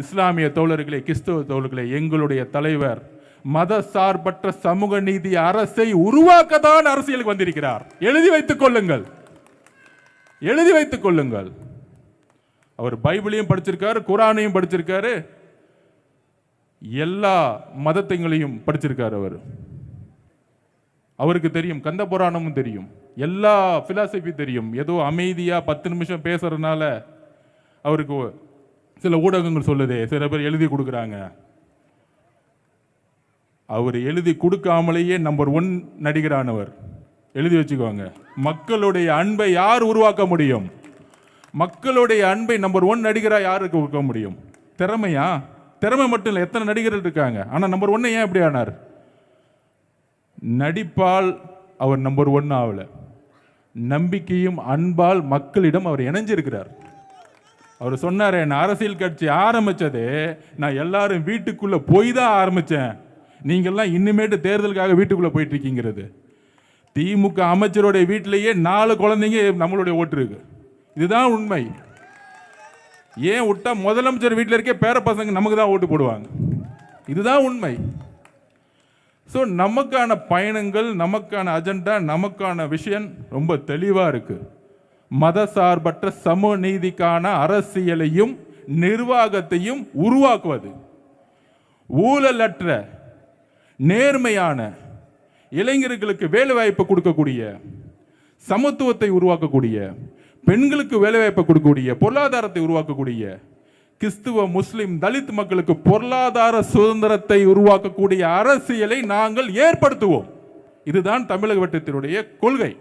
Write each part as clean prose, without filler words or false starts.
இஸ்லாமிய தோழர்களே, கிறிஸ்தவ தோழர்களே, எங்களுடைய தலைவர் மத சார்பற்ற சமூக நீதி அரசை உருவாக்கத்தான் அரசியலுக்கு வந்திருக்கிறார். எழுதி வைத்துக் கொள்ளுங்கள், எழுதி வைத்துக் கொள்ளுங்கள். அவர் பைபிளையும் படிச்சிருக்காரு, குரானையும் படிச்சிருக்காரு, எல்லா மதத்தையும் படிச்சிருக்காரு. அவருக்கு தெரியும், கந்த புராணமும் தெரியும், எல்லா பிலாசபி தெரியும். ஏதோ அமைதியா 10 நிமிஷம் பேசுறதுனால அவருக்கு சில ஊடகங்கள் சொல்லுதே, சில பேர் எழுதி கொடுக்குறாங்க. அவர் எழுதி கொடுக்காமலேயே நம்பர் 1 நடிகரானவர். எழுதி வச்சுக்கோங்க. மக்களுடைய அன்பை யார் உருவாக்க முடியும்? மக்களுடைய அன்பை நம்பர் 1 நடிகரா யாருக்கு கொடுக்க முடியும்? திறமையா? திறமை மட்டும் இல்லை, எத்தனை நடிகர்கள் இருக்காங்க. ஆனால் நம்பர் 1 ஏன் எப்படி ஆனார்? நடிப்பால் அவர் நம்பர் 1 ஆகல, நம்பிக்கையும் அன்பால் மக்களிடம் அவர் இணைஞ்சிருக்கிறார். அவர் சொன்னார், நான் அரசியல் கட்சி ஆரம்பிச்சதே நான் எல்லாரும் வீட்டுக்குள்ள போய் தான் ஆரம்பிச்சேன், நீங்கள்லாம் இன்னுமேட்டு தேர்தலுக்காக வீட்டுக்குள்ள போயிட்டு இருக்கீங்கிறது. திமுக அமைச்சருடைய வீட்டிலேயே 4 குழந்தைங்க நம்மளுடைய ஓட்டு இருக்கு. இதுதான் உண்மை. ஏன் விட்டா முதலமைச்சர் வீட்டில் இருக்க பேர பசங்க நமக்கு தான் ஓட்டு போடுவாங்க. இதுதான் உண்மை. ஸோ நமக்கான பயணங்கள், நமக்கான அஜெண்டா, நமக்கான விஷயம் ரொம்ப தெளிவாக இருக்கு. மத சார்பற்ற சமூக நீதிக்கான அரசியலையும் நிர்வாகத்தையும் உருவாக்குவது, ஊழலற்ற நேர்மையான இளைஞர்களுக்கு வேலை வாய்ப்பு கொடுக்கக்கூடிய, சமத்துவத்தை உருவாக்கக்கூடிய, பெண்களுக்கு வேலை வாய்ப்பை கொடுக்கக்கூடிய, பொருளாதாரத்தை உருவாக்கக்கூடிய, கிறிஸ்துவ முஸ்லிம் தலித் மக்களுக்கு பொருளாதார சுதந்திரத்தை உருவாக்கக்கூடிய அரசியலை நாங்கள் ஏற்படுத்துவோம். இதுதான் தமிழக வெற்றித்தினுடைய கொள்கை.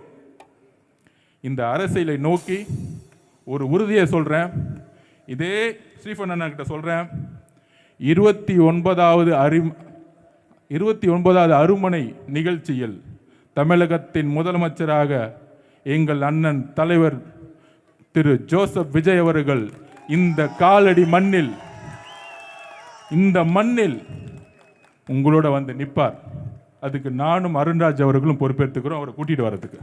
இந்த அரசியலை நோக்கி ஒரு உறுதியை சொல்றேன். இதே ஸ்ரீஃபன் அண்ணா கிட்ட சொல்றேன். 29வது அருமனை நிகழ்ச்சியில் தமிழகத்தின் முதலமைச்சராக எங்கள் அண்ணன் தலைவர் திரு ஜோசப் விஜய் அவர்கள் இந்த காலடி மண்ணில், இந்த மண்ணில் உங்களோட வந்து நிற்பார். அதுக்கு நானும் அருண்ராஜ் அவர்களும் பொறுப்பேற்றுக்கிறோம் அவரை கூட்டிட்டு வர்றதுக்கு.